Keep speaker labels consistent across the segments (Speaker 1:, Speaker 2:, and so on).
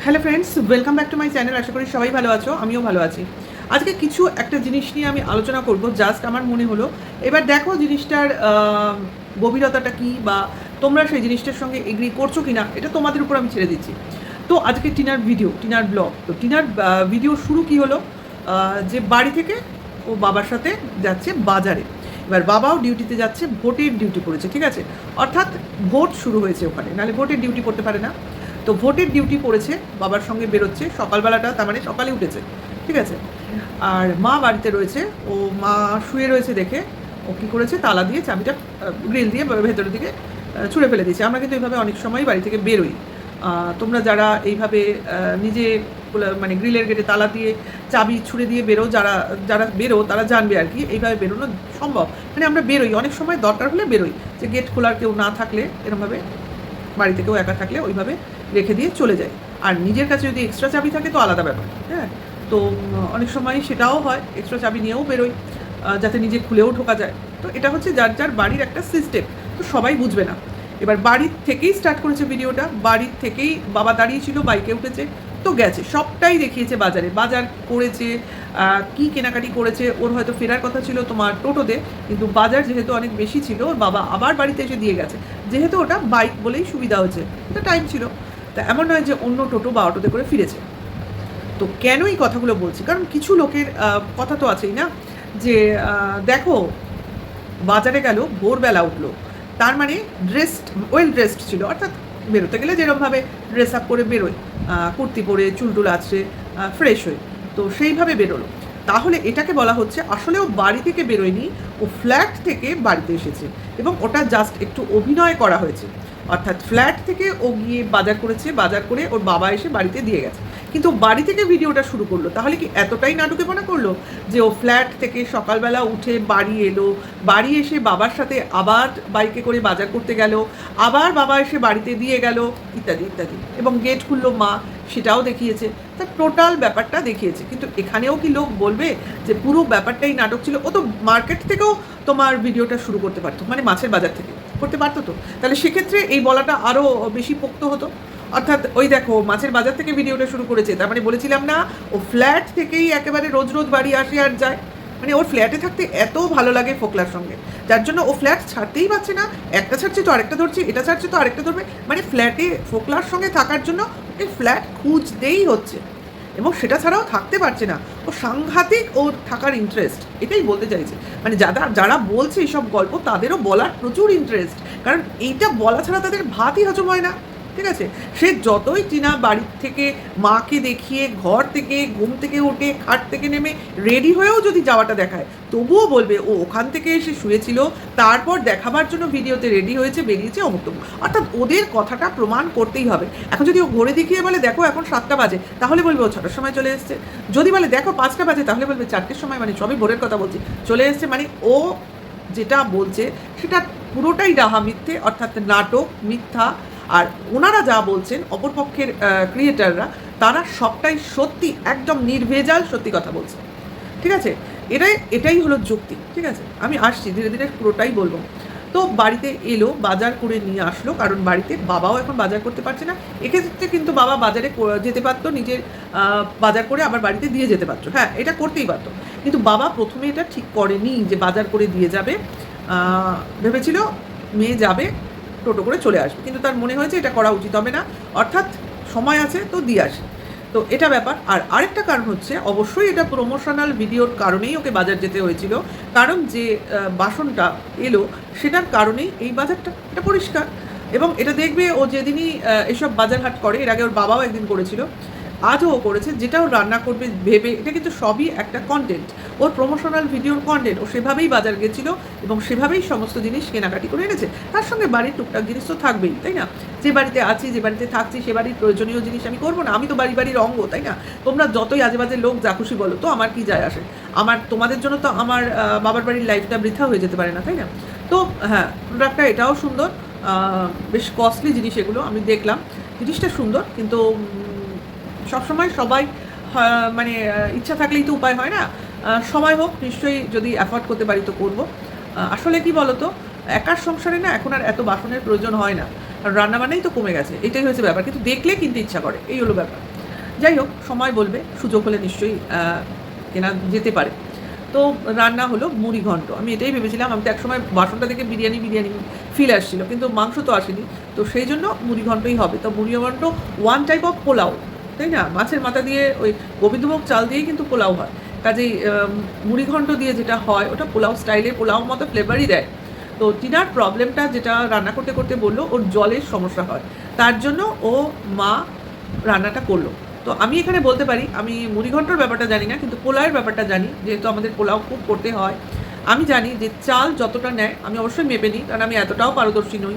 Speaker 1: Hello friends, welcome back to my channel. আশা করি সবাই ভালো আছো, আমিও ভালো আছি। আজকে কিছু একটা জিনিস নিয়ে আমি আলোচনা করব, জাস্ট আমার মনে হলো। এবার দেখো জিনিসটার গভীরতাটা কী, বা তোমরা সেই জিনিসটার সঙ্গে এগ্রি করছো কি না, এটা তোমাদের উপর আমি ছেড়ে দিচ্ছি। তো আজকে টিনার ব্লগ। তো টিনার ভিডিও শুরু কি হলো, যে বাড়ি থেকে ও বাবার সাথে যাচ্ছে বাজারে। এবার বাবাও ডিউটিতে যাচ্ছে, ভোটের ডিউটি পড়েছে, ঠিক আছে? অর্থাৎ ভোট শুরু হয়েছে ওখানে, নাহলে ভোটের ডিউটি করতে পারে না। তো ভোটের ডিউটি পড়েছে, বাবার সঙ্গে বেরোচ্ছে সকালবেলাটা, তার মানে সকালে উঠেছে, ঠিক আছে? আর মা বাড়িতে রয়েছে, ও মা শুয়ে রয়েছে দেখে ও কী করেছে, তালা দিয়ে চাবিটা গ্রিল দিয়ে ভেতরের দিকে ছুঁড়ে ফেলে দিয়েছে। আমরা কিন্তু এইভাবে অনেক সময় বাড়ি থেকে বেরোই। তোমরা যারা এইভাবে নিজে মানে গ্রিলের গেটে তালা দিয়ে চাবি ছুঁড়ে দিয়ে বেরো, যারা যারা বেরো তারা জানবে আর কি, এইভাবে বেরোনো সম্ভব। মানে আমরা বেরোই অনেক সময়, দরকার হলে বেরোই, যে গেট খোলার কেউ না থাকলে এরমভাবে, বাড়িতে কেউ একা থাকলে ওইভাবে রেখে দিয়ে চলে যায়। আর নিজের কাছে যদি এক্সট্রা চাবি থাকে তো আলাদা ব্যাপার, হ্যাঁ। তো অনেক সময় সেটাও হয়, এক্সট্রা চাবি নিয়েও বেরোই, যাতে নিজে খুলেও ঢোকা যায়। তো এটা হচ্ছে যার যার বাড়ির একটা সিস্টেম, তো সবাই বুঝবে না। এবার বাড়ির থেকেই স্টার্ট করেছে ভিডিওটা, বাড়ির থেকেই বাবা দাঁড়িয়েছিল, বাইকে উঠেছে, তো গেছে, সবটাই দেখিয়েছে। বাজার করেছে, কি কেনাকাটি করেছে। ওর হয়তো ফেরার কথা ছিল তোমার টোটোতে, কিন্তু বাজার যেহেতু অনেক বেশি ছিল, ওর বাবা আবার বাড়িতে এসে দিয়ে গেছে, যেহেতু ওটা বাইক বলেই সুবিধা হয়েছে, তো টাইম ছিল। তা এমন নয় যে অন্য টোটো বা অটোতে করে ফিরেছে। তো কেন এই কথাগুলো বলছি, কারণ কিছু লোকের কথা তো আছেই না, যে দেখো বাজারে গেল, ভোরবেলা উঠলো, তার মানে ওয়েল ড্রেসড ছিল, অর্থাৎ বেরোতে গেলে যেরকমভাবে ড্রেস আপ করে বেরোয়, কুর্তি পরে চুলটুল আছে, ফ্রেশ হয়ে, তো সেইভাবে বেরোলো। তাহলে এটাকে বলা হচ্ছে আসলে ও বাড়ি থেকে বেরোয়নি, ও ফ্ল্যাট থেকে বাড়িতে এসেছে, এবং ওটা জাস্ট একটু অভিনয় করা হয়েছে। অর্থাৎ ফ্ল্যাট থেকে ও গিয়ে বাজার করেছে, বাজার করে ওর বাবা এসে বাড়িতে দিয়ে গেছে, কিন্তু বাড়ি থেকে ভিডিওটা শুরু করলো। তাহলে কি এতটাই নাটুকেপনা করলো যে ও ফ্ল্যাট থেকে সকালবেলা উঠে বাড়ি এলো, বাড়ি এসে বাবার সাথে আবার বাইকে করে বাজার করতে গেল, আবার বাবা এসে বাড়িতে দিয়ে গেল, ইত্যাদি ইত্যাদি, এবং গেট খুললো মা, সেটাও দেখিয়েছে। তার টোটাল ব্যাপারটা দেখিয়েছে। কিন্তু এখানেও কি লোক বলবে যে পুরো ব্যাপারটাই নাটক ছিল? ও তো মার্কেট থেকেও তোমার ভিডিওটা শুরু করতে পারতো, মানে মাছের বাজার থেকে করতে পারতো। তো তাহলে সেক্ষেত্রে এই বলাটা আরও বেশি পোক্ত হতো। অর্থাৎ ওই দেখো মাছের বাজার থেকে ভিডিওটা শুরু করেছে, তার মানে বলেছিলাম না ও ফ্ল্যাট থেকেই একেবারে রোজ রোজ বাড়ি আসে আর যায়। মানে ওর ফ্ল্যাটে থাকতে এত ভালো লাগে ফোকলার সঙ্গে, যার জন্য ও ফ্ল্যাট ছাড়তেই পারছে না। একটা ছাড়ছে তো আরেকটা ধরছে, এটা ছাড়ছে তো আরেকটা ধরবে, মানে ফ্ল্যাটে ফোকলার সঙ্গে থাকার জন্য এই ফ্ল্যাট খুঁজতেই হচ্ছে, এবং সেটা ছাড়াও থাকতে পারছে না। ও সাংঘাতিক ওর থাকার ইন্টারেস্ট, এটাই বলতে চাইছে। মানে যারা বলছে এইসব গল্প, তাদেরও বলার প্রচুর ইন্টারেস্ট, কারণ এইটা বলা ছাড়া তাদের ভাতই হজম হয় না, ঠিক আছে? সে যতই টিনা বাড়ি থেকে মাকে দেখিয়ে, ঘর থেকে ঘুম থেকে উঠে খাট থেকে নেমে রেডি হয়েও যদি যাওয়াটা দেখায়, তবুও বলবে ও ওখান থেকে এসে শুয়েছিল, তারপর দেখাবার জন্য ভিডিওতে রেডি হয়েছে, বেরিয়েছে, অমুক তমুক। অর্থাৎ ওদের কথাটা প্রমাণ করতেই হবে। এখন যদি ও ঘরে দেখিয়ে বলে দেখো এখন 7টা বাজে, তাহলে বলবে ও 6টার সময় চলে এসছে। যদি বলে দেখো 5টা বাজে, তাহলে বলবে 4টের সময়, মানে সবই ভোরের কথা বলছি, চলে এসছে। মানে ও যেটা বলছে সেটা পুরোটাই ডাহা মিথ্যে, অর্থাৎ নাটক, মিথ্যা। আর ওনারা যা বলছেন অপরপক্ষের ক্রিয়েটাররা, তারা সবটাই সত্যি, একদম নির্ভেজাল সত্যি কথা বলছে, ঠিক আছে? এটাই হলো যুক্তি, ঠিক আছে? আমি আসছি ধীরে ধীরে, পুরোটাই বলবো। তো বাড়িতে এলো, বাজার করে নিয়ে আসলো, কারণ বাড়িতে বাবাও এখন বাজার করতে পারছে না। এক্ষেত্রে কিন্তু বাবা বাজারে যেতে পারতো, নিজের বাজার করে আবার বাড়িতে দিয়ে যেতে পারতো, হ্যাঁ, এটা করতেই পারতো। কিন্তু বাবা প্রথমে এটা ঠিক করেনি যে বাজার করে দিয়ে যাবে। ভেবেছিল মেয়ে যাবে, টোটো করে চলে আসবে, কিন্তু তার মনে হয়েছে এটা করা উচিত হবে না, অর্থাৎ সময় আছে তো দিয়ে আসে। তো এটা ব্যাপার। আর আরেকটা কারণ হচ্ছে, অবশ্যই এটা প্রমোশনাল ভিডিওর কারণেই ওকে বাজার যেতে হয়েছিল, কারণ যে বাসনটা এলো সেটার কারণেই এই বাজারটা, এটা পরিষ্কার। এবং এটা দেখবে ও যেদিনই এসব বাজার হাট করে, এর আগে ওর বাবাও একদিন করেছিল, আজও ও করেছে, যেটা ও রান্না করবে ভেবে, এটা কিন্তু সবই একটা কন্টেন্ট, ওর প্রমোশনাল ভিডিওর কন্টেন্ট। ও সেভাবেই বাজার গেছিলো এবং সেভাবেই সমস্ত জিনিস কেনাকাটি করে এনেছে। তার সঙ্গে বাড়ির টুকটাক জিনিস তো থাকবেই, তাই না? যে বাড়িতে আছি, যে বাড়িতে থাকছি, সে বাড়ির প্রয়োজনীয় জিনিস আমি করবো না? আমি তো বাড়ির অঙ্গ, তাই না? তোমরা যতই আজেবাজে লোক যা খুশি বলো, তো আমার কি যায় আসে? তোমাদের জন্য তো আমার বাবার বাড়ির লাইফটা বৃথা হয়ে যেতে পারে না, তাই না? তো হ্যাঁ, প্রোডাক্টটা এটাও সুন্দর, বেশ কস্টলি জিনিস এগুলো, আমি দেখলাম জিনিসটা সুন্দর, কিন্তু সবসময় সবাই মানে ইচ্ছা থাকলেই তো উপায় হয় না। সময় হোক, নিশ্চয়ই যদি অ্যাফোর্ড করতে পারি তো করবো। আসলে কি বলো তো, একার সংসারে না এখন আর এত বাসনের প্রয়োজন হয় না, আর রান্নাবান্নাই তো কমে গেছে, এটাই হয়েছে ব্যাপার। কিন্তু দেখলে কিনতে ইচ্ছা করে, এই হলো ব্যাপার। যাই হোক, সময় বলবে, সুযোগ হলে নিশ্চয়ই কেনা যেতে পারে। তো রান্না হলো মুড়ি ঘন্ট। আমি এটাই ভেবেছিলাম, আমি তো একসময় বাসনটা দেখে বিরিয়ানি বিরিয়ানি ফিল আসছিল, কিন্তু মাংস তো আসেনি, তো সেই জন্য মুড়ি ঘন্টই হবে। তো মুড়ি ঘন্ট ওয়ান টাইপ অফ পোলাও, তাই না? মাছের মাথা দিয়ে ওই গোবিন্দভোগ চাল দিয়েই কিন্তু পোলাও হয়, কাজেই মুড়ি ঘন্ট দিয়ে যেটা হয় ওটা পোলাও স্টাইলে, পোলাও মতো ফ্লেভারই দেয়। তো টিনার প্রবলেমটা যেটা রান্না করতে করতে বললো, ওর জলের সমস্যা হয়, তার জন্য ও মা রান্নাটা করলো। তো আমি এখানে বলতে পারি, আমি মুড়িঘণ্টর ব্যাপারটা জানি না, কিন্তু পোলাওয়ের ব্যাপারটা জানি, যেহেতু আমাদের পোলাও খুব করতে হয়। আমি জানি যে চাল যতটা নেয়, আমি অবশ্যই মেপে নিই, কারণ আমি এতটাও পারদর্শী নই।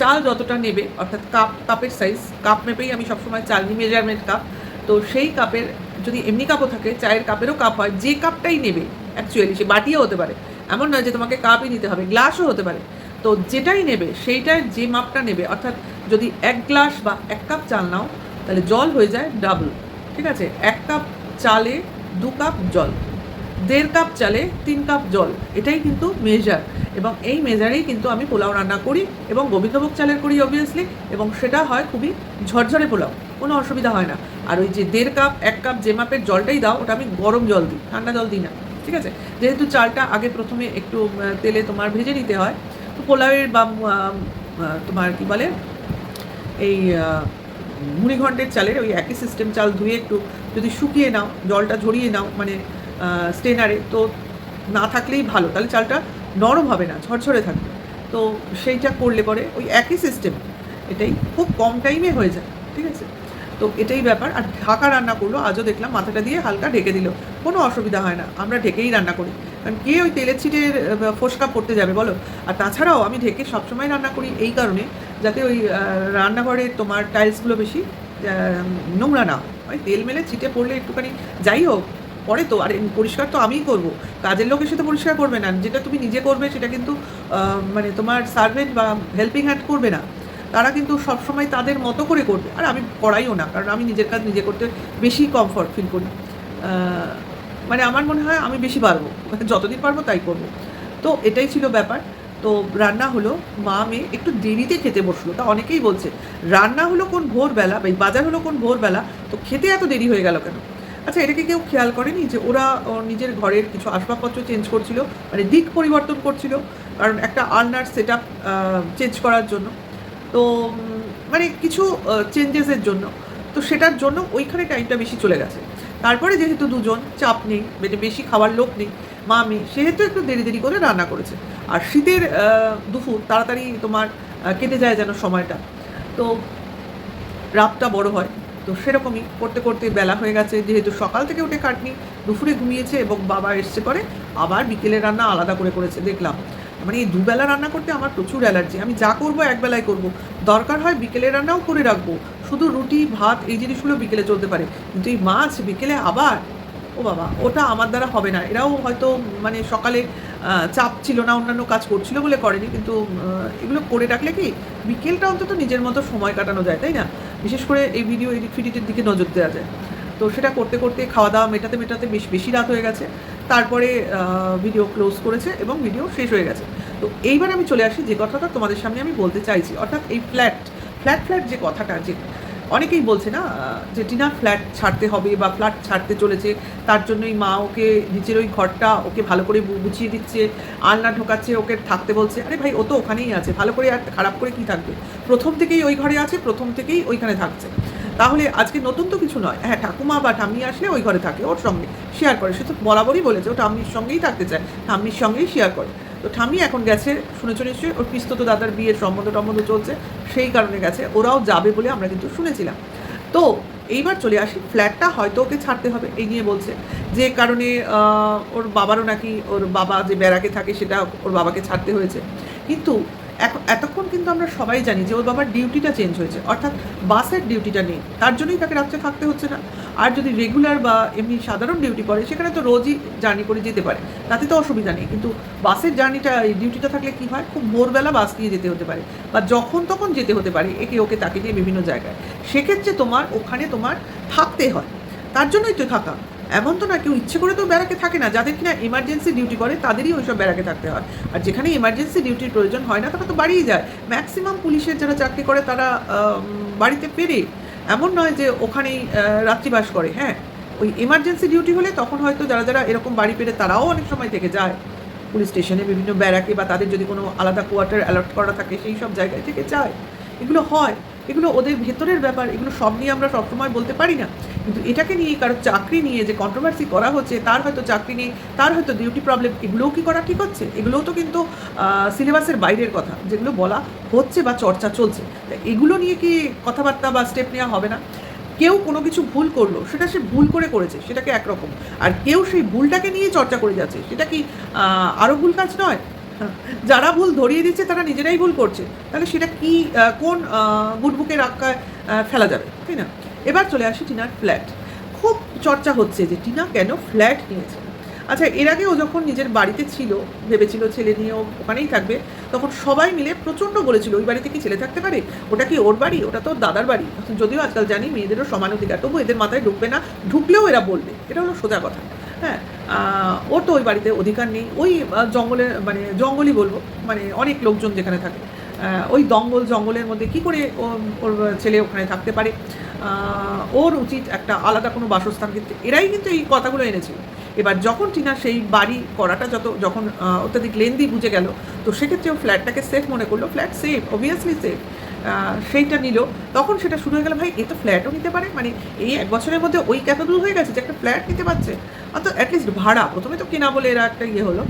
Speaker 1: চাল যতটা নেবে, অর্থাৎ কাপের সাইজ, কাপ মেপেই আমি সবসময় চাল নিই, মেজারমেন্ট কাপ। তো সেই কাপের, যদি এমনি কাপও থাকে, চায়ের কাপেরও কাপ হয়, যে কাপটাই নেবে অ্যাকচুয়ালি, সে বাটিও হতে পারে, এমন নয় যে তোমাকে কাপই নিতে হবে, গ্লাসও হতে পারে। তো যেটাই নেবে সেইটার যে মাপটা নেবে, অর্থাৎ যদি 1 গ্লাস বা 1 কাপ চাল নাও, তাহলে জল হয়ে যায় ডাবল, ঠিক আছে? 1 কাপ চালে 2 কাপ জল, 1.5 কাপ চালে 3 কাপ জল, এটাই কিন্তু মেজার। এবং এই মেজারেই কিন্তু আমি পোলাও রান্না করি, এবং গোবিন্দভোগ চালের করি অবভিয়াসলি, এবং সেটা হয় খুবই ঝরঝরে পোলাও, কোনো অসুবিধা হয় না। আর ওই যে 1.5 কাপ 1 কাপ যে মাপের জলটাই দাও, ওটা আমি গরম জল দিই, ঠান্ডা জল দিই না, ঠিক আছে? যেহেতু চালটা আগে প্রথমে একটু তেলে তোমার ভেজে নিতে হয়, তো পোলাওয়ের বা তোমার কী বলে, এই মুড়িঘণ্টের চালের ওই একই সিস্টেম, চাল ধুয়ে একটু যদি শুকিয়ে নাও, জলটা ঝরিয়ে নাও মানে স্টেনারে, তো না থাকলেই ভালো, তাহলে চালটা নরম হবে না, ঝরঝরে থাকবে। তো সেইটা করলে পরে ওই একই সিস্টেম, এটাই খুব কম টাইমে হয়ে যায়, ঠিক আছে? তো এটাই ব্যাপার। আর ঢাকা রান্না করলো, আজও দেখলাম মাথাটা দিয়ে হালকা ঢেকে দিল, কোনো অসুবিধা হয় না, আমরা ঢেকেই রান্না করি, কারণ কে ওই তেলের ছিটের ফোসকা পড়তে যাবে বলো? আর তাছাড়াও আমি ঢেকে সবসময় রান্না করি এই কারণে, যাতে ওই রান্নাঘরের তোমার টাইলসগুলো বেশি নোংরা না হয়, তেল মেলে ছিটে পড়লে একটুখানি যাই হোক পরে তো, আর পরিষ্কার তো আমিই করব, কাজের লোক এসে তো পরিষ্কার করবে না, যেটা তুমি নিজে করবে সেটা কিন্তু মানে তোমার সার্ভেন্ট বা হেল্পিং হ্যান্ড করবে না, তারা কিন্তু সবসময় তাদের মতো করে করবে। আর আমি করাইও না, কারণ আমি নিজের কাজ নিজে করতে বেশি কমফর্ট ফিল করি, মানে আমার মনে হয় আমি বেশি পারবো, যতদিন পারবো তাই করবো। তো এটাই ছিল ব্যাপার। তো রান্না হলো, মা মেয়ে একটু দেরিতে খেতে বসলো, তা অনেকেই বলছে রান্না হলো কোন ভোরবেলা, বা বাজার হলো কোন ভোরবেলা, তো খেতে এত দেরি হয়ে গেল কেন? আচ্ছা, এটাকে কেউ খেয়াল করেনি যে ওরা নিজের ঘরের কিছু আসবাবপত্র চেঞ্জ করছিল, মানে দিক পরিবর্তন করছিল, কারণ একটা আলনার সেট আপ চেঞ্জ করার জন্য, তো মানে কিছু চেঞ্জেসের জন্য, তো সেটার জন্য ওইখানে টাইমটা বেশি চলে গেছে। তারপরে যেহেতু দুজন, চাপ নেই, বেশি খাওয়ার লোক নেই, মা মেয়ে, সেহেতু একটু দেরি দেরি করে রান্না করেছে। আর শীতের দুপুর তাড়াতাড়ি তোমার কেটে যায় যেন সময়টা, তো রাতটা বড় হয়, তো সেরকমই করতে করতে বেলা হয়ে গেছে, যেহেতু সকাল থেকে উঠে কাটনি, দুপুরে ঘুমিয়েছে, এবং বাবা এসছে পরে আবার বিকেলের রান্না আলাদা করে করেছে দেখলাম। মানে এই দুবেলা রান্না করতে আমার প্রচুর অ্যালার্জি, আমি যা করবো একবেলায় করব, দরকার হয় বিকেলের রান্নাও করে রাখবো, শুধু রুটি ভাত এই জিনিসগুলো বিকেলে চলতে পারে, কিন্তু এই মাছ বিকেলে আবার, ও বাবা, ওটা আমার দ্বারা হবে না। এরাও হয়তো মানে সকালে চাপ ছিল না, অন্যান্য কাজ করছিল বলে করেনি, কিন্তু এগুলো করে রাখলে কি বিকেলটা অন্তত নিজের মতো সময় কাটানো যায়, তাই না? বিশেষ করে এই ভিডিও এডিট দিকে নজর দেওয়া যায়। তো সেটা করতে করতে খাওয়া দাওয়া মেটাতে মেটাতে বেশি রাত হয়ে গেছে, তারপরে ভিডিও ক্লোজ করেছে এবং ভিডিও শেষ হয়ে গেছে। তো এইবার আমি চলে আসি যে কথাটা তোমাদের সামনে আমি বলতে চাইছি, অর্থাৎ এই ফ্ল্যাট যে কথাটা, যে অনেকেই বলছে না যে টিনা ফ্ল্যাট ছাড়তে হবে বা ফ্ল্যাট ছাড়তে চলেছে, তার জন্যই মা ওকে নিচের ওই ঘরটা ওকে ভালো করে গুছিয়ে দিচ্ছে, আলনা ঢোকাচ্ছে, ওকে থাকতে বলছে। আরে ভাই, ও তো ওখানেই আছে, ভালো করে আর খারাপ করে কি থাকবে? প্রথম থেকেই ওই ঘরে আছে, প্রথম থেকেই ওইখানে থাকছে, তাহলে আজকে নতুন তো কিছু নয়। হ্যাঁ, ঠাকুমা বা ঠাম্মি আসলে ওই ঘরে থাকে, ওর সঙ্গে শেয়ার করে, সে তো বরাবরই বলেছে ও ঠাম্মির সঙ্গেই থাকতে চায়, ঠাম্মির সঙ্গেই শেয়ার করে। তো ঠাম্মি এখন গেছে, শুনেছ নিশ্চয়ই, ওর পিস্তত দাদার বিয়ের সম্বন্ধ চলছে, সেই কারণে গেছে, ওরাও যাবে বলে আমরা কিন্তু শুনেছিলাম। তো এইবার চলে আসি, ফ্ল্যাটটা হয়তো ওকে ছাড়তে হবে এই নিয়ে বলছে, যে কারণে ওর বাবারও নাকি, ওর বাবা যে ব্যারাকে থাকে সেটা ওর বাবাকে ছাড়তে হয়েছে। কিন্তু এতক্ষণ কিন্তু আমরা সবাই জানি যে ওর বাবার ডিউটিটা চেঞ্জ হয়েছে, অর্থাৎ বাসের ডিউটিটা নেই, তার জন্যই তাকে রাত্রে থাকতে হচ্ছে না। আর যদি রেগুলার বা এমনি সাধারণ ডিউটি করে, সেখানে তো রোজই জার্নি করে যেতে পারে, তাতে তো অসুবিধা নেই। কিন্তু বাসের জার্নিটা, এই ডিউটিটা থাকলে কী হয়, খুব ভোরবেলা বাস নিয়ে যেতে হতে পারে, বা যখন তখন যেতে হতে পারে, একে ওকে তাকে দিয়ে বিভিন্ন জায়গায়, সেক্ষেত্রে তোমার ওখানে তোমার থাকতে হয়, তার জন্যই তো থাকা। এমন তো না কেউ ইচ্ছে করে তো ব্যারাকে থাকে না, যাদের কিনা এমার্জেন্সি ডিউটি করে তাদেরই ওইসব ব্যারাকে থাকতে হয়। আর যেখানে এমার্জেন্সি ডিউটির প্রয়োজন হয় না, তারা তো বাড়িই যায়। ম্যাক্সিমাম পুলিশের যারা চাকরি করে তারা বাড়িতে ফেরে, এমন নয় যে ওখানেই রাত্রিবাস করে। হ্যাঁ, ওই এমার্জেন্সি ডিউটি হলে তখন হয়তো যারা যারা এরকম বাড়ি পেরে তারাও অনেক সময় থেকে যায় পুলিশ স্টেশনে, বিভিন্ন ব্যারাকে, বা তাদের যদি কোনো আলাদা কোয়ার্টার অ্যালট করা থাকে সেই সব জায়গায় থেকে যায়। এগুলো হয়, এগুলো ওদের ভেতরের ব্যাপার, এগুলো সব নিয়ে আমরা সবসময় বলতে পারি না। কিন্তু এটাকে নিয়ে কারো চাকরি নিয়ে যে কন্ট্রোভার্সি করা হচ্ছে, তার হয়তো চাকরি নেই, তার হয়তো ডিউটি প্রবলেম, এগুলোও কি করা ঠিক হচ্ছে? এগুলোও তো কিন্তু সিলেবাসের বাইরের কথা, যেগুলো বলা হচ্ছে বা চর্চা চলছে। এগুলো নিয়ে কি কথাবার্তা বা স্টেপ নেওয়া হবে না? কেউ কোনো কিছু ভুল করলো, সেটা সে ভুল করে করেছে, সেটাকে একরকম। আর কেউ সেই ভুলটাকে নিয়ে চর্চা করে যাচ্ছে, সেটা কি আরও ভুল কাজ নয়? যারা ভুল ধরিয়ে দিচ্ছে তারা নিজেরাই ভুল করছে, তাহলে সেটা কি কোন গুডবুকের আখ্যায় ফেলা যাবে, তাই না? এবার চলে আসি টিনার ফ্ল্যাট। খুব চর্চা হচ্ছে যে টিনা কেন ফ্ল্যাট নিয়েছে। আচ্ছা, এর আগে ও যখন নিজের বাড়িতে ছিল, ভেবেছিল ছেলে নিয়ে ও ওখানেই থাকবে, তখন সবাই মিলে প্রচণ্ড বলেছিল ওই বাড়িতে কি ছেলে থাকতে পারে, ওটা কি ওর বাড়ি, ওটা তো দাদার বাড়ি। যদিও আজকাল জানি মেয়েদেরও সমান অধিকার, তবু এদের মাথায় ঢুকবে না, ঢুকলেও এরা বলবে, এটা হলো সোজা কথা। হ্যাঁ, ওর তো ওই বাড়িতে অধিকার নেই, ওই জঙ্গলে, মানে জঙ্গলই বলবো, মানে অনেক লোকজন যেখানে থাকে, ওই জঙ্গলের মধ্যে কি করে ওর ছেলে ওখানে থাকতে পারে? ওর উচিত একটা আলাদা কোনো বাসস্থান। কিন্তু এরাই কিন্তু এই কথাগুলো এনেছিল। এবার যখন টিনা সেই বাড়ি করাটা যখন অত্যাধিক লেন্দি বুঝে গেল, তো সেক্ষেত্রে ও ফ্ল্যাটটাকে সেফ মনে করলো, ফ্ল্যাট সেফ, অবভিয়াসলি সেফ, সেইটা নিল। তখন সেটা শুরু হয়ে গেল, ভাই এ তো ফ্ল্যাটও নিতে পারে, মানে এই 1 বছরের মধ্যে ওই ক্যাপাবল হয়ে গেছে যে একটা ফ্ল্যাট নিতে পারছে। অর্থাৎ অ্যাটলিস্ট ভাড়া, প্রথমে তো কেনা বলে এরা একটা হলো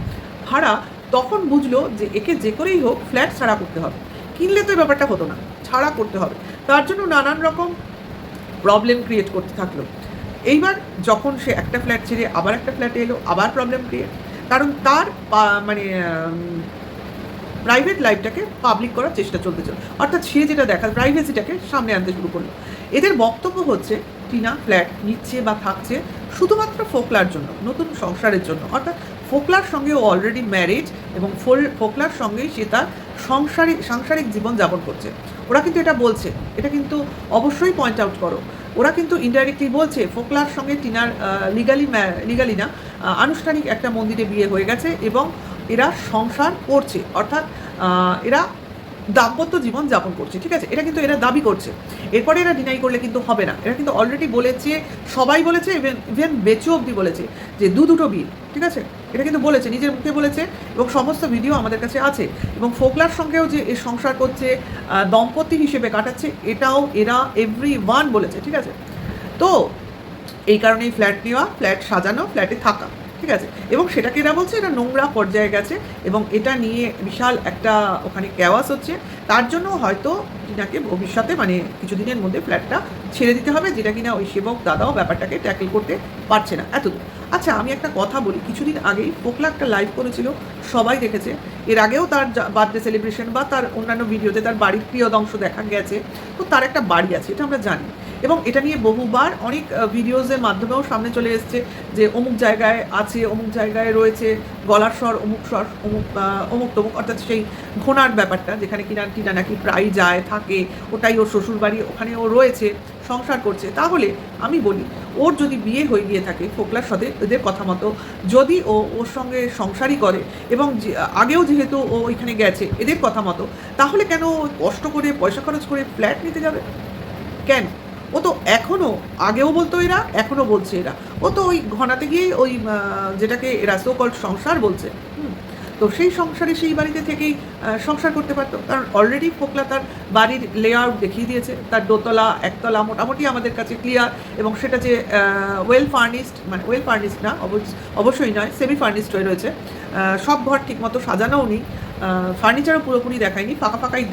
Speaker 1: ভাড়া। তখন বুঝলো যে একে যে করেই হোক ফ্ল্যাট ছাড়া করতে হবে, কিনলে তো এই ব্যাপারটা হতো না, ছাড়া করতে হবে। তার জন্য নানান রকম প্রবলেম ক্রিয়েট করতে থাকলো। এইবার যখন সে একটা ফ্ল্যাট ছেড়ে আবার একটা ফ্ল্যাটে এলো, আবার প্রবলেম ক্রিয়েট, কারণ তার মানে প্রাইভেট লাইফটাকে পাবলিক করার চেষ্টা চলতে ছিল, অর্থাৎ সে যেটা দেখার প্রাইভেসিটাকে সামনে আনতে শুরু করলো। এদের বক্তব্য হচ্ছে টিনা ফ্ল্যাট নিচ্ছে বা থাকছে শুধুমাত্র ফোকলার জন্য, নতুন সংসারের জন্য। অর্থাৎ ফোকলার সঙ্গে ও অলরেডি ম্যারিড, এবং ফোকলার সঙ্গেই সে তার সাংসারিক জীবন যাপন করছে। ওরা কিন্তু এটা বলছে, এটা কিন্তু অবশ্যই পয়েন্ট আউট করো, ওরা কিন্তু ইনডাইরেক্টলি বলছে ফোকলার সঙ্গে টিনার লিগালি না, আনুষ্ঠানিক একটা মন্দিরে বিয়ে হয়ে গেছে এবং এরা সংসার করছে, অর্থাৎ এরা দাম্পত্য জীবন যাপন করছে, ঠিক আছে? এটা কিন্তু এরা দাবি করছে। এরপরে এরা ডিনাই করলে কিন্তু হবে না। এরা কিন্তু অলরেডি বলেছে, সবাই বলেছে, ইভেন বেচু অবধি বলেছে যে দুটো বিল, ঠিক আছে? এটা কিন্তু বলেছে, নিজের মুখে বলেছে, এবং সমস্ত ভিডিও আমাদের কাছে আছে। এবং ফোকলার সঙ্গেও যে এ সংসার করছে, দম্পতি হিসেবে কাটাচ্ছে, এটাও এরা এভরিওয়ান বলেছে, ঠিক আছে? তো এই কারণেই ফ্ল্যাট নেওয়া, ফ্ল্যাট সাজানো, ফ্ল্যাটে থাকা, ঠিক আছে? এবং সেটাকে এরা বলছে এটা নোংরা পর্যায়ে গেছে, এবং এটা নিয়ে বিশাল একটা ওখানে ক্যাওয়াস হচ্ছে। তার জন্য হয়তো টিনাকে ভবিষ্যতে, মানে কিছুদিনের মধ্যে ফ্ল্যাটটা ছেড়ে দিতে হবে, যেটা কিনা ওই সেবক দাদাও ব্যাপারটাকে ট্যাকেল করতে পারছে না এতদূর। আচ্ছা, আমি একটা কথা বলি, কিছুদিন আগেই ফোকলা একটা লাইভ করেছিল, সবাই দেখেছে। এর আগেও তার বার্থডে সেলিব্রেশন বা তার অন্যান্য ভিডিওতে তার বাড়ির প্রিয়দংশ দেখা গেছে। তো তার একটা বাড়ি আছে, এটা আমরা জানি, এবং এটা নিয়ে বহুবার অনেক ভিডিওজের মাধ্যমেও সামনে চলে এসছে যে অমুক জায়গায় আছে, অমুক জায়গায় রয়েছে, গলার স্বর অমুক স্বর, অমুক তমুক, অর্থাৎ সেই ঘোনার ব্যাপারটা, যেখানে কিনা টিনা নাকি প্রায় যায়, থাকে, ওটাই ওর শ্বশুর বাড়ি, ওখানে ও রয়েছে, সংসার করছে। তাহলে আমি বলি, ওর যদি বিয়ে হয়ে গিয়ে থাকে ফোকলার সাথে, এদের কথা মতো যদি ওর সঙ্গে সংসারই করে, এবং আগেও যেহেতু ও ওইখানে গেছে এদের কথা মতো, তাহলে কেন কষ্ট করে পয়সা খরচ করে ফ্ল্যাট নিতে যাবে? কেন? ও তো এখনও, আগেও বলতো এরা, এখনও বলছে এরা, ও তো ওই ঘনাতে গিয়ে ওই যেটাকে এরা সো কল্ড সংসার বলছে, তো সেই সংসারে, সেই বাড়িতে থেকেই সংসার করতে পারতো। কারণ অলরেডি ফোকলা তার বাড়ির লেআউট দেখিয়ে দিয়েছে, তার দোতলা একতলা মোটামুটি আমাদের কাছে ক্লিয়ার, এবং সেটা যে ওয়েল ফার্নিশড, মানে ওয়েল ফার্নিশড না, অবশ্যই নয়, সেমি ফার্নিশড হয়ে রয়েছে। সব ঘর ঠিকমতো সাজানোও নেই, ফার্নিচারও পুরোপুরি দেখায়নি, ফাঁকা ফাঁকাই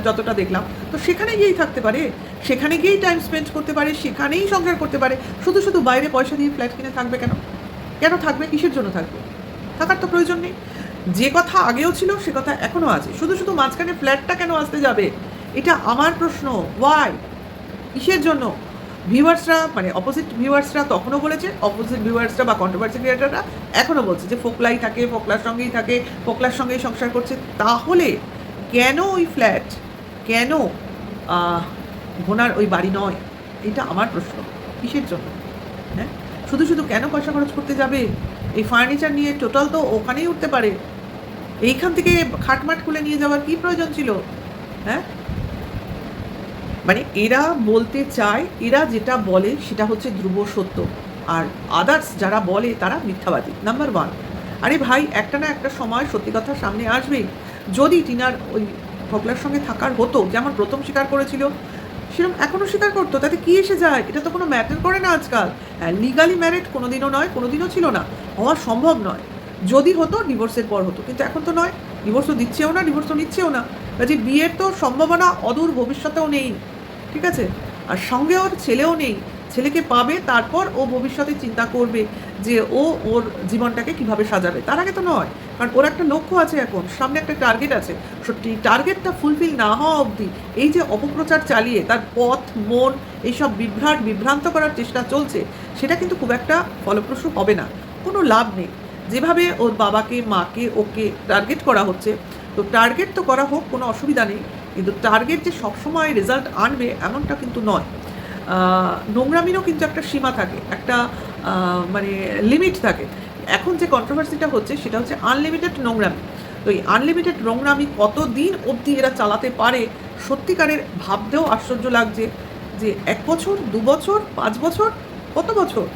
Speaker 1: যতটা দেখলাম। তো সেখানে গিয়েই থাকতে পারে, সেখানে গিয়েই টাইম স্পেন্ড করতে পারে, সেখানেই সংসার করতে পারে। শুধু শুধু বাইরে পয়সা দিয়ে ফ্ল্যাট কিনে থাকবে কেন? কেন থাকবে? কিসের জন্য থাকবে? থাকার তো প্রয়োজন নেই। যে কথা আগেও ছিল সে কথা এখনও আছে, শুধু শুধু মাঝখানে ফ্ল্যাটটা কেন আসতে যাবে? এটা আমার প্রশ্ন। ওয়াই? কিসের জন্য? ভিউয়ার্সরা, মানে অপোজিট ভিউয়ার্সরা তখনও বলেছে, অপোজিট ভিউয়ার্সরা বা কন্ট্রোভার্সি ক্রিয়েটাররা এখনও বলছে যে ফোকলাই থাকে, ফোকলার সঙ্গেই থাকে, ফোকলার সঙ্গেই সংসার করছে। তাহলে কেন ওই ফ্ল্যাট, কেন ঘোনার ওই বাড়ি নয়? এটা আমার প্রশ্ন। কিসের জন্য? হ্যাঁ, শুধু শুধু কেন পয়সা খরচ করতে যাবে? এই ফার্নিচার নিয়ে টোটাল তো ওখানেই উঠতে পারে, এইখান থেকে খাটমাট খুলে নিয়ে যাওয়ার কী প্রয়োজন ছিল? হ্যাঁ, মানে এরা বলতে চায়, এরা যেটা বলে সেটা হচ্ছে ধ্রুব সত্য, আর আদার্স যারা বলে তারা মিথ্যাবাদী। Number one. আরে ভাই, একটা না একটা সময় সত্যি কথা সামনে আসবেই। যদি টিনার ওই ফোকলার সঙ্গে থাকার হতো, যেমন প্রথম স্বীকার করেছিল সেরকম এখনও স্বীকার করতো, তাতে কি এসে যায়? এটা তো কোনো ম্যাটার করে না আজকাল। হ্যাঁ, লিগালি ম্যারিড কোনোদিনও নয়, কোনোদিনও ছিল না, হওয়া সম্ভব নয়। যদি হতো ডিভোর্সের পর হতো, কিন্তু এখন তো নয়। ডিভোর্সও দিচ্ছেও না, ডিভোর্সও নিচ্ছেও না, কাজে বিয়ের তো সম্ভাবনা অদূর ভবিষ্যতেও নেই। ঠিক আছে? আর সঙ্গে ওর ছেলেও নেই। ছেলেকে পাবে, তারপর ও ভবিষ্যতে চিন্তা করবে যে ও ওর জীবনটাকে কিভাবে সাজাবে, তার আগে তো নয়। কারণ ওর একটা লক্ষ্য আছে, এখন সামনে একটা টার্গেট আছে। সত্যি টার্গেটটা ফুলফিল না হওয়া অবধি এই যে অপপ্রচার চালিয়ে তার পথ মন এইসব বিভ্রান্ত করার চেষ্টা চলছে, সেটা কিন্তু খুব একটা ফলপ্রসূ হবে না, কোনো লাভ নেই। যেভাবে ওর বাবাকে মাকে ওকে টার্গেট করা হচ্ছে, তো টার্গেট তো করা হোক, কোনো অসুবিধা নেই, কিন্তু টার্গেট যে সবসময় রেজাল্ট আনবে এমনটা কিন্তু নয়। নোংরামিরও কিন্তু একটা সীমা থাকে, একটা মানে লিমিট থাকে। এখন যে কন্ট্রোভার্সিটা হচ্ছে সেটা হচ্ছে আনলিমিটেড নোংরামি। তো এই আনলিমিটেড নোংরামি কতদিন অবধি এরা চালাতে পারে, সত্যিকারের ভাবতেও আশ্চর্য লাগছে যে 1 বছর, 2 বছর, 5 বছর, কত বছর,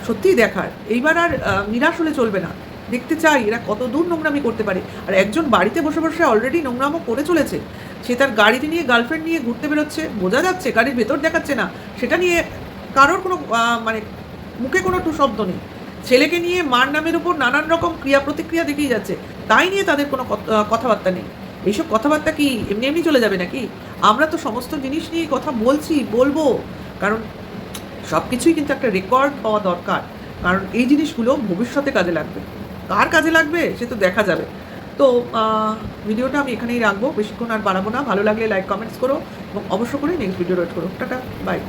Speaker 1: সত্যিই দেখার। এইবার আর নিরাশ হলে চলবে না, দেখতে চাই এরা কত দূর নোংরামি করতে পারে। আর একজন বাড়িতে বসে বসে অলরেডি নোংরামও করে চলেছে, সে তার গাড়িতে নিয়ে গার্লফ্রেন্ড নিয়ে ঘুরতে বেরোচ্ছে, বোঝা যাচ্ছে, গাড়ির ভেতর দেখাচ্ছে না, সেটা নিয়ে কারোর কোনো মানে মুখে কোনো টু শব্দ নেই। ছেলেকে নিয়ে মার নামের উপর নানান রকম ক্রিয়া প্রতিক্রিয়া দেখিয়ে যাচ্ছে, তাই নিয়ে তাদের কোনো কথাবার্তা নেই। এইসব কথাবার্তা কি এমনি এমনি চলে যাবে নাকি? আমরা তো সমস্ত জিনিস নিয়ে কথা বলবো, কারণ সব কিছুই কিন্তু একটা রেকর্ড হওয়া দরকার, কারণ এই জিনিসগুলো ভবিষ্যতে কাজে লাগবে। কার কাজে লাগবে সে তো দেখা যাবে। তো ভিডিওটা আমি এখানেই রাখবো, বেশিক্ষণ আর বাড়াবো না। ভালো লাগলে লাইক কমেন্টস করো এবং অবশ্য করে নেক্সট ভিডিও ওয়েট করো। Tata, by.